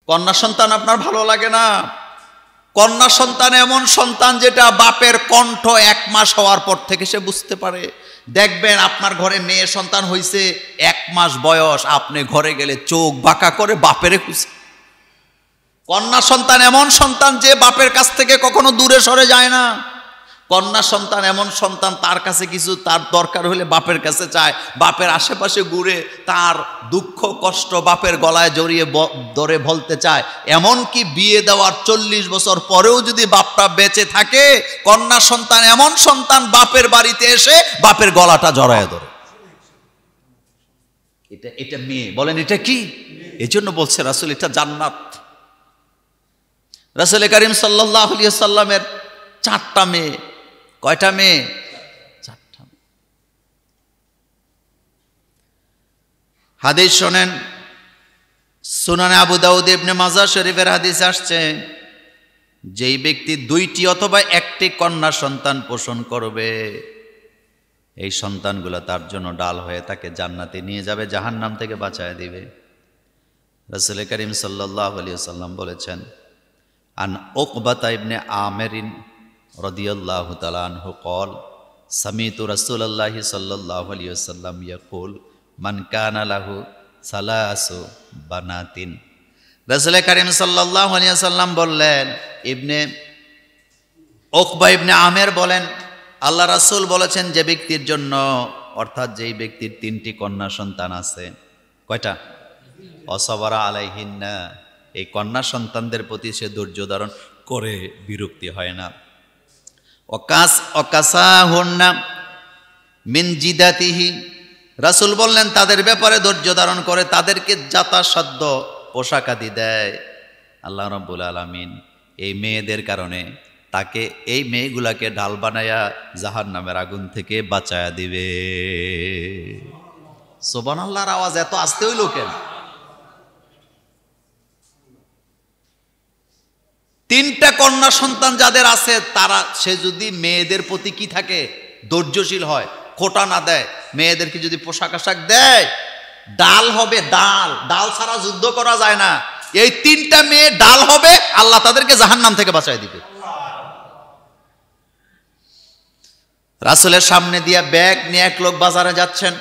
কন্যা সন্তান আপনার ভালো লাগে না? কন্যা সন্তান এমন সন্তান যেটা বাপের কণ্ঠ 1 মাস হওয়ার পর থেকে সে বুঝতে পারে। দেখবেন আপনার ঘরে মেয়ে সন্তান হইছে, 1 মাস বয়স, আপনি ঘরে গেলে চোখ বাঁকা করে বাপেরে খুঁজে। কন্যা সন্তান এমন সন্তান যে বাপের কাছ থেকে কখনো দূরে সরে যায় না। কন্যা সন্তান এমন সন্তান, তার কাছে কিছু তার দরকার হলে বাপের কাছে চায়, বাপের আশেপাশে ঘুরে তার দুঃখ কষ্ট বাপের গলায় জড়িয়ে ধরে বলতে চায়। এমনকি বিয়ে দেওয়ার 40 বছর পরেও যদি বাপটা বেঁচে থাকে, কন্যা সন্তান এমন সন্তান বাপের বাড়িতে এসে বাপের গলাটা জড়ায় ধরে। এটা মেয়ে, বলেন এটা কি? এই জন্য বলছে রাসূল এটা জান্নাত। রাসূল করিম সাল্লাল্লাহু আলাইহি ওয়াসাল্লামের 4টা মেয়ে। কয়টা মেয়ে? 4টা। হাদিস শোনেন, সুনানে আবু দাউদ ইবনে মাজাহ শরীফের হাদিস আসছে, যেই ব্যক্তি 2টি অথবা 1টি কন্যা সন্তান পোষণ করবে, এই সন্তানগুলো তার জন্য ডাল হয়ে তাকে জান্নাতে নিয়ে যাবে, জাহান্নাম থেকে বাঁচায় দিবে। রাসূল করিম সাল্লাল্লাহু আলাইহি ওয়াসাল্লাম বলেছেন, আন উকবাতা ইবনে আমিরিন রাদিয়াল্লাহু তাআলা আনহু قال সামিতু রাসূলুল্লাহি সাল্লাল্লাহু আলাইহি ওয়াসাল্লাম ইয়াকুল মান কানা লাহু সালাসু বানাতিন। রাসূল করিম সাল্লাল্লাহু আলাইহি ওয়াসাল্লাম বললেন, ইবনে উকবা ইবনে আমির বলেন, আল্লাহ রাসূল বলেছেন যে ব্যক্তির জন্য, অর্থাৎ যেই ব্যক্তির 3টি কন্যা সন্তান আছে, কয়টা? অসবরা আলাইহিন্না, এই কন্যা সন্তানদের প্রতি সে ধৈর্য ধারণ করে, বিরক্তি হয় না। অকাসাহুন্না মিন জিদাতিহি, রাসূল বললেন তাদের ব্যাপারে ধৈর্য ধারণ করে, তাদেরকে যথাসাধ্য পোশাক আদি দেয়। আল্লাহ রাব্বুল আলামিন এই মেয়েদের কারণে তাকে, এই মেয়েগুলাকে ঢাল বানায়া জাহান্নামের আগুন থেকে বাঁচায়া দিবে। সুবহানাল্লাহর আওয়াজ এত আস্তে হইল কেন? 3টা কন্যা সন্তান যাদের আছে, তারা, সে যদি মেয়েদের প্রতি কি থাকে, ধৈর্যশীল হয়, খোটা না দেয়, মেয়েদেরকে যদি পোশাক আশাক দেয়, ডাল হবে, ডাল। ডাল ছাড়া যুদ্ধ করা যায় না। এই 3টা মেয়ে ডাল হবে, আল্লাহ তাদেরকে জাহান্নাম থেকে বাঁচায় দিবে। রাসূলের সামনে দিয়া ব্যাগ নিয়ে এক লোক বাজারে যাচ্ছেন।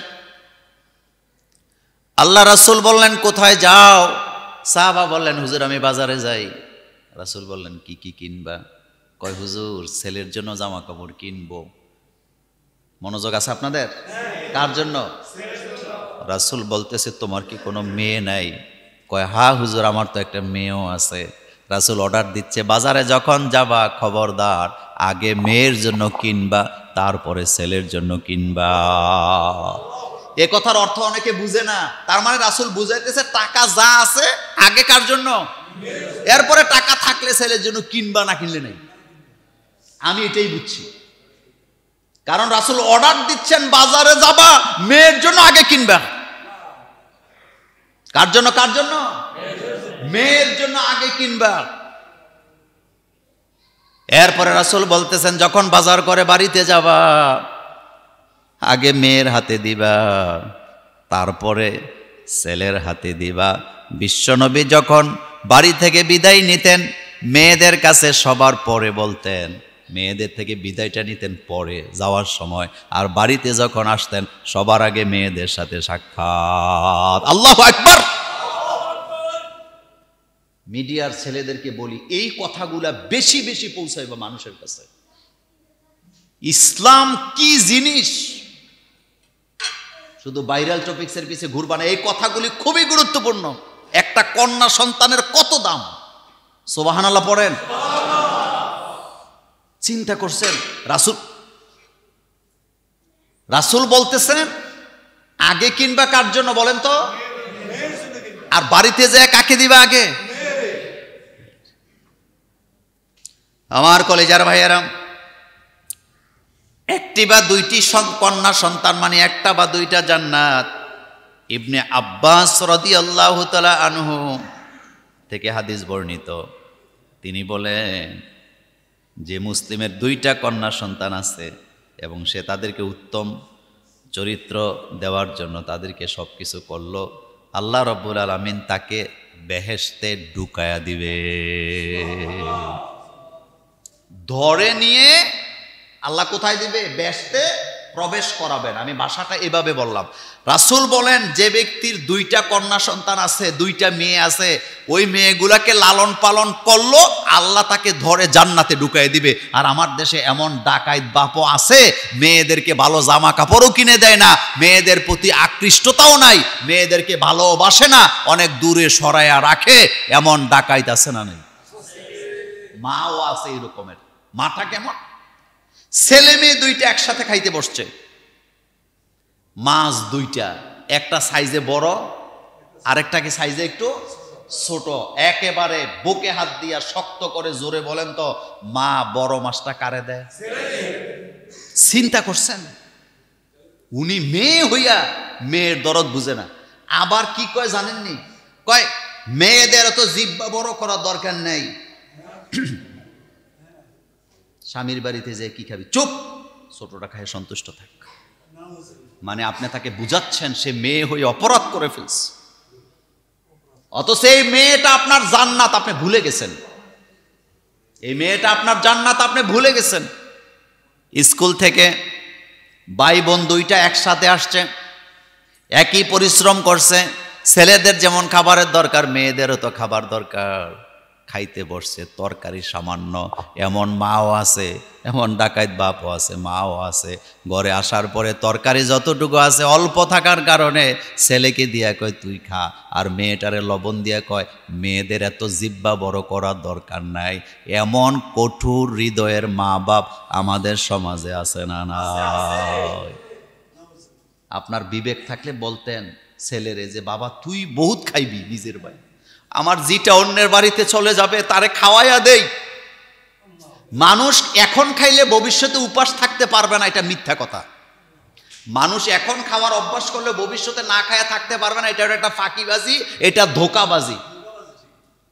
আল্লাহ রাসূল বললেন, কোথায় যাও? সাহাবা বললেন, হুজুর আমি বাজারে যাই। রাসূল বললেন, কি কি কিনবা? কয়, হুজুর ছেলের জন্য জামা কাপড় কিনবো। মনোযোগ আছে আপনাদের? কার জন্য? রাসূল বলতেছে, তোমার কি কোনো মেয়ে নাই? কয়, হ্যাঁ হুজুর আমার তো একটা মেয়েও আছে। রাসূল অর্ডার দিচ্ছে, বাজারে যখন যাবা খবরদার আগে মেয়ের জন্য কিনবা, তারপরে ছেলের জন্য কিনবা। এ কথার অর্থ অনেকে বুঝে না। তার মানে রাসূল বুঝাইতেছে টাকা যা আছে আগে কার জন্য, এরপরে টাকা থাকলে ছেলের জন্য কিনবা, না কিনলে নাই। আমি এটাই বুঝছি, কারণ রাসূল অর্ডার দিচ্ছেন বাজারে যাবা, মেয়ের জন্য আগে কিনবা। কার জন্য? কার জন্য? মেয়ের জন্য আগে কিনবা। এরপরে রাসূল বলতেছেন, যখন বাজার করে বাড়িতে যাবা আগে মেয়ের হাতে দিবা, তারপরে ছেলের হাতে দিবা। বিশ্বনবী যখন বাড়ি থেকে বিদায় নিতেন, মেয়েদের কাছে সবার পরে বলতেন, মেয়েদের থেকে বিদায়টা নিতেন পরে যাওয়ার সময়, আর বাড়িতে যখন আসতেন সবার আগে মেয়েদের সাথে সাক্ষাৎ। আল্লাহু আকবার। মিডিয়ার ছেলেদেরকে বলি, এই কথাগুলা বেশি বেশি পৌঁছাইবা মানুষের কাছে। ইসলাম কি জিনিস শুধু ভাইরাল টপিকসের পিছে ঘুরবা না, এই কথাগুলি খুবই গুরুত্বপূর্ণ। একটা কন্যা সন্তানের কত দাম, সুবহানাল্লাহ পড়েন। চিন্তা করছেন, রাসূল বলতেছেন আগে কিনবা কার জন্য বলেন তো? আর বাড়িতে যায় কাকে দিবা আগে? আমার কলেজার ভাইয়েরা, একটি বা দুইটি কন্যা সন্তান মানে একটা বা দুইটা জান্নাত। ইবনে আব্বাস রাদিয়াল্লাহু তাআলা আনহু থেকে হাদিস বর্ণিত, তিনি বলেন যে মুসলিমের 2টা কন্যা সন্তান আছে এবং সে তাদেরকে উত্তম চরিত্র দেওয়ার জন্য তাদেরকে সব কিছু করলো, আল্লাহ রাব্বুল আলামিন তাকে বেহেশতে ঢুকায়া দিবে। ধরে নিয়ে আল্লাহ কোথায় দিবে? বেহেশতে প্রবেশ করাবেন। আমি ভাষাটা এভাবে বললাম। রাসূল বলেন, যে ব্যক্তির 2টা কন্যা সন্তান আছে, 2টা মেয়ে আছে, ওই মেয়েগুলাকে লালন পালন করলো, আল্লাহ তাকে ধরে জান্নাতে ঢুকাই দিবে। আর আমার দেশে এমন ডাকাইত বাপও আছে, মেয়েদেরকে ভালো জামা কাপড়ও কিনে দেয় না, মেয়েদের প্রতি আকৃষ্টতাও নাই, মেয়েদেরকে ভালোবাসে না, অনেক দূরে সরাইয়া রাখে। এমন ডাকাইত আছে না নেই? মাও আছে এরকমের। মাটা কেমন? ছেলে মেয়ে 2টা একসাথে খাইতে বসছে, মাছ 2টা, একটা সাইজে বড়, আরেকটাকে সাইজে একটু ছোট, একেবারে বুকে হাত দিয়া শক্ত করে জোরে বলেন তো, মা বড় মাছটা কারে দেয়? চিন্তা করছেন? উনি মেয়ে হইয়া মেয়ের দরদ বুঝে না। আবার কি কয় জানেননি? কয় মেয়েদের তো জিহ্বা বড় করার দরকার নেই, স্বামীর বাড়িতে যে কি খাবি, চুপ, ছোটটা খায় সন্তুষ্ট থাক। মানে আপনি তাকে বুঝাচ্ছেন সে মেয়ে হয়ে অপরাধ করে ফেলছে, অথচ এই মেয়েটা আপনার জান্নাত আপনি ভুলে গেছেন। এই মেয়েটা আপনার জান্নাত আপনি ভুলে গেছেন। স্কুল থেকে ভাই বোন 2টা একসাথে আসছে, একই পরিশ্রম করছে। ছেলেদের যেমন খাবারের দরকার, মেয়েদেরও তো খাবার দরকার। খাইতে বসছে, তরকারি সামান্য, এমন মাও আছে, এমন ডাকাইত বাপও আছে, মাও আছে। ঘরে আসার পরে তরকারি যতটুকু আছে অল্প থাকার কারণে ছেলেকে দিয়া কয় তুই খা, আর মেয়েটারে লবণ দিয়া কয় মেয়েদের এত জিহ্বা বড় করার দরকার নাই। এমন কঠোর হৃদয়ের মা বাপ আমাদের সমাজে আছে না? নাই? আপনার বিবেক থাকলে বলতেন ছেলেরে যে বাবা তুই বহুত খাইবি নিজের বাড়ি, আমার যেটা অন্যের বাড়িতে চলে যাবে তারে খাওয়াইয়া দেই। মানুষ এখন খাইলে ভবিষ্যতে উপাস থাকতে পারবে না, এটা মিথ্যা কথা। মানুষ এখন খাওয়ার অভ্যাস করলে ভবিষ্যতে না খায়া থাকতে পারবে না, এটা একটা ফাঁকিবাজি, এটা ধোকাবাজি।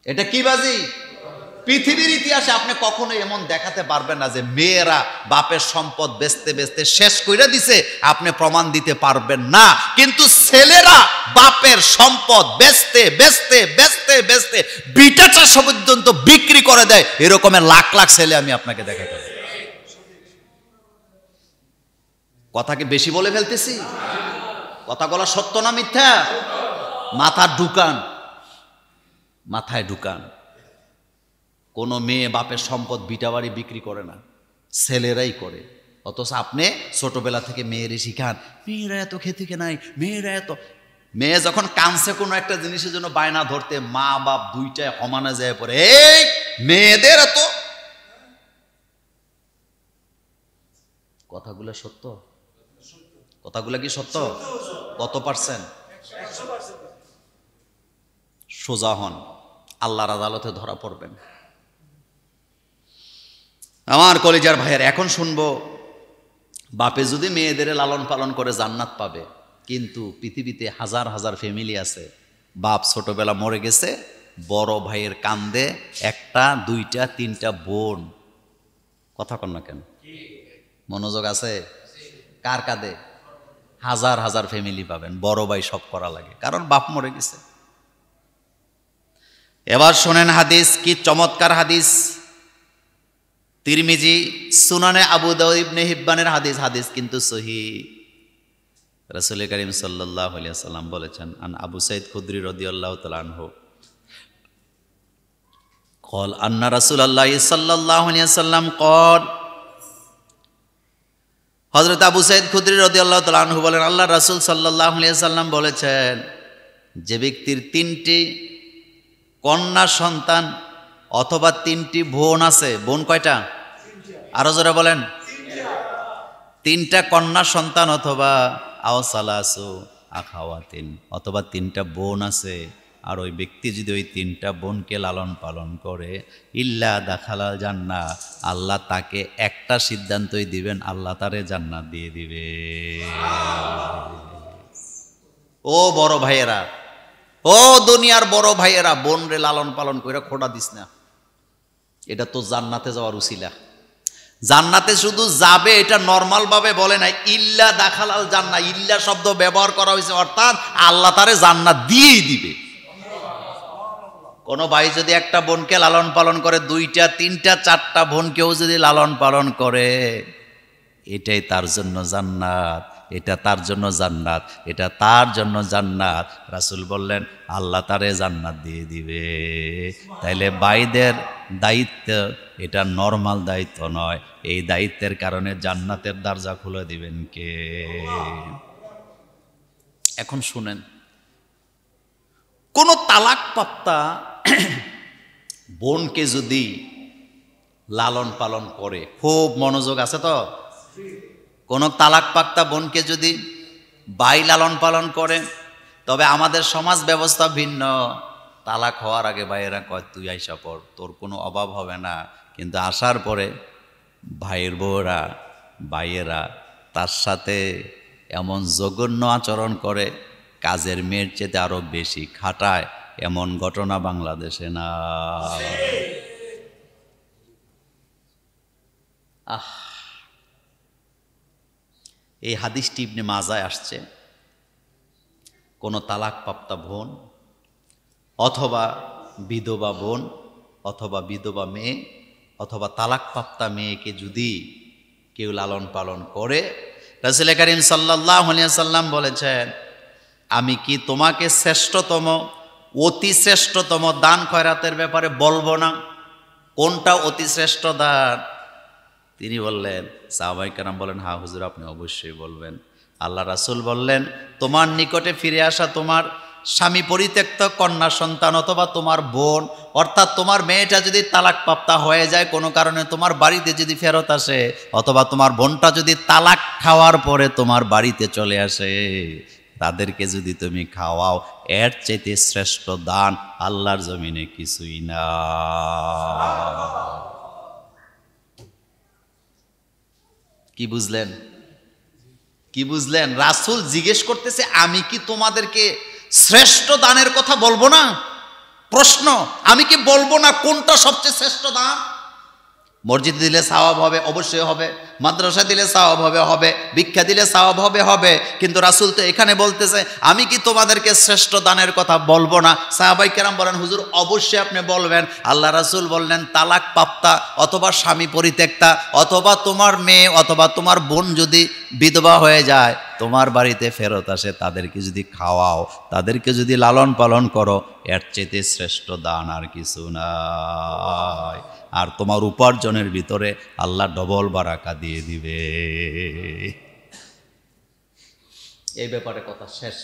এটা কি বাজি? পৃথিবীর ইতিহাসে আপনি কখনো এমন দেখাতে পারবেন না যে মেয়েরা বাপের সম্পদ বেচতে বেচতে শেষ কইরা দিছে, আপনি প্রমাণ দিতে পারবেন না। কিন্তু ছেলেরা বাপের সম্পদ বেচতে বেচতে বেচতে বেচতে বিটা চাষ পর্যন্ত বিক্রি করে দেয়, এরকমের লাখ লাখ ছেলে আমি আপনাকে দেখাতে পারি। কথা কি বেশি বলে ফেলতেছি? কথা বলা সত্য না মিথ্যা? মাথার ঢুকান, মাথায় ঢুকান। কোনো মেয়ে বাপের সম্পদ বিটাবাড়ি বিক্রি করে না, ছেলেরাই করে। অথচ আপনি ছোটবেলা থেকে মেয়েরে শিখান মেয়েরা এত খেতে কে নাই, মেয়েরা এত। মেয়ে যখন কানছে কোনো একটা জিনিসের জন্য বায়না ধরতে, মা বাপ 2টায় সমানে যায় পড়ে, এই মেয়েদের এত। কথাগুলো সত্য? কথাগুলো কি সত্য? কত পার্সেন্ট? সোজা হন, আল্লাহর আদালতে ধরা পড়বেন। আমার কলিজার ভাইয়ের, এখন শুনবো বাপে যদি মেয়েদের লালন পালন করে জান্নাত পাবে, কিন্তু পৃথিবীতে হাজার হাজার ফ্যামিলি আছে, বাপ ছোটবেলা মরে গেছে, বড় ভাইয়ের কান্দে 1টা 2টা 3টা বোন। কথা কন না কেন? মনোযোগ আছে? কার কাঁদে? হাজার হাজার ফ্যামিলি পাবেন, বড় ভাই সব করা লাগে, কারণ বাপ মরে গেছে। এবার শোনেন হাদিস, কি চমৎকার হাদিস। তিরমিজি, সুনানে আবু দাউদ, ইবনে হিব্বানের হাদিস। হাদিস কিন্তু সহিহ। রাসূল করিম সাল্লাল্লাহু আলাইহি ওয়াসাল্লাম বলেছেন, আন আবু সাঈদ খুদরি রাদিয়াল্লাহু তাআলা আনহু قال أن رسول الله صلى الله عليه وسلم قال, হযরত আবু সাঈদ খুদরি রাদিয়াল্লাহু তাআলা আনহু বলেন, আল্লাহ রাসূল সাল্লাল্লাহু আলাইহি ওয়াসাল্লাম বলেছেন, যে ব্যক্তির 3টি কন্যা সন্তান অথবা 3টি বোন আছে। বোন কয়টা? আরো জোরে বলেন। 3টা কন্যা সন্তান অথবা আওসালাসু আখাওয়াতিন, অথবা 3টা বোন আছে, আর ওই ব্যক্তি যদি ওই 3টা বোনকে লালন পালন করে, ইল্লা দাখালাল জান্নাহ, আল্লাহ তাকে একটা সিদ্ধান্তই দিবেন, আল্লাহ তারে জান্নাত দিয়ে দিবে। ও বড় ভাইয়েরা, ও দুনিয়ার বড় ভাইয়েরা, বোন রে লালন পালন করে খোটা দিস না, এটা তো জান্নাতে যাওয়ার উসিলা। জান্নাতে শুধু যাবে এটা নরমাল ভাবে বলে নাই, ইল্লা দাখালাল জান্নাহ, ইল্লা শব্দ ব্যবহার করা হয়েছে, অর্থাৎ আল্লাহ তারে জান্নাত দিয়েই দিবে। কোনো ভাই যদি একটা বোনকে লালন পালন করে, 2টা 3টা 4টা বোনকেও যদি লালন পালন করে, এটাই তার জন্য জান্নাত, এটা তার জন্য জান্নাত, এটা তার জন্য জান্নাত। রাসূল বললেন আল্লাহ তারে জান্নাত দিয়ে দিবে। তাইলে ভাইদের দায়িত্ব এটা নরমাল দায়িত্ব নয়, এই দায়িত্বের কারণে জান্নাতের দরজা খুলে দিবেন কে? এখন শুনেন, কোন তালাকপ্রাপ্তা বোনকে যদি লালন পালন করে, খুব মনোযোগ আছে তো, কোন তালাকপ্রাপ্তা বোনকে যদি ভাই লালন পালন করে, তবে আমাদের সমাজ ব্যবস্থা ভিন্ন। তালাক হওয়ার আগে ভাইয়েরা কয় তুই আইসা পড়, তোর কোনো অভাব হবে না। কিন্তু আসার পরে ভাইয়ের বউরা, ভাইয়েরা তার সাথে এমন জঘন্য আচরণ করে, কাজের মেয়ের চেয়ে আরো বেশি খাটায়, এমন ঘটনা বাংলাদেশে না। এই হাদিসটি ইবনে মাজায় আসছে। কোন তালাকপ্রাপ্তা বোন অথবা বিধবা বোন অথবা বিধবা মেয়ে অথবা তালাকপ্রাপ্তা মেয়েকে যদি কেউ লালন পালন করে, রাসূল করিম সাল্লাল্লাহু আলাইহি ওয়াসাল্লাম বলেছেন, আমি কি তোমাকে শ্রেষ্ঠতম, অতি শ্রেষ্ঠতম দান খয়রাতের ব্যাপারে বলবো না? কোনটা অতি শ্রেষ্ঠ দান? তিনি বললেন, সাহাবায়ে কেরাম বলেন, হ্যাঁ হুজুর আপনি অবশ্যই বলবেন। আল্লাহ রাসূল বললেন, তোমার নিকটে ফিরে আসা তোমার স্বামী পরিত্যক্ত কন্যা সন্তান অথবা তোমার বোন, অর্থাৎ তোমার মেয়েটা যদি তালাকপ্রাপ্তা হয়ে যায়, কোনো কারণে তোমার বাড়িতে যদি ফেরত আসে, অথবা তোমার বোনটা যদি তালাক খাওয়ার পরে তোমার বাড়িতে চলে আসে, তাদেরকে যদি তুমি খাওয়াও, এর চাইতে শ্রেষ্ঠ দান আল্লাহর জমিনে কিছুই না। কি বুঝলেন? কি বুঝলেন? রাসূল জিজ্ঞেস করতেছে, আমি কি তোমাদেরকে শ্রেষ্ঠ দানের কথা বলবো না? প্রশ্ন, আমি কি বলবো না কোনটা সবচেয়ে শ্রেষ্ঠ দান? মসজিদ দিলে সওয়াব হবে, অবশ্যই হবে। মাদ্রাসা দিলে সওয়াব হবে, হবে। ভিক্ষা দিলে সওয়াব হবে, হবে। কিন্তু রাসূল তো এখানে বলতেছে, আমি কি তোমাদেরকে শ্রেষ্ঠ দানের কথা বলবো না? সাহাবায়ে কেরাম বলেন, হুজুর অবশ্যই আপনি বলবেন। আল্লাহ রাসূল বললেন, তালাকপ্রাপ্তা অথবা স্বামী পরিত্যক্তা অথবা তোমার মেয়ে অথবা তোমার বোন যদি বিধবা হয়ে যায়, তোমার বাড়িতে ফেরত আসে, তাদেরকে যদি খাওয়াও, তাদেরকে যদি লালন পালন করো, এর চেয়ে শ্রেষ্ঠ দান আর কিছু নাই। আর তোমার উপার্জনের ভিতরে আল্লাহ ডবল বারাকা দিয়ে দিবে। এই ব্যাপারে কথা শেষ।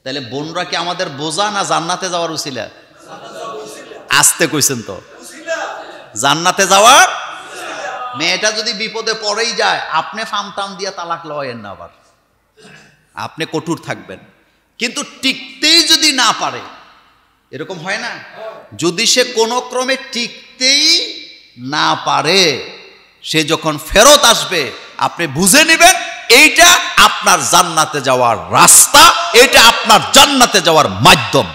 তাহলে বোনরা কি আমাদের বোঝা না জান্নাতে যাওয়ার উসিলা? আসতে কইছেন তো, জান্নাতে যাওয়ার। মেয়েটা যদি বিপদে পড়েই যায়, আপনি ফামটাম দিয়ে তালাক লয়েন না, আবার আপনি কঠোর থাকবেন। কিন্তু টিকতেই যদি না পারে, এরকম হয় না, যদি সে কোনো ক্রমে টিকতেই না পারে, সে যখন ফেরত আসবে, আপনি বুঝে নেবেন এইটা আপনার জান্নাতে যাওয়ার রাস্তা, এটা আপনার জান্নাতে যাওয়ার মাধ্যম।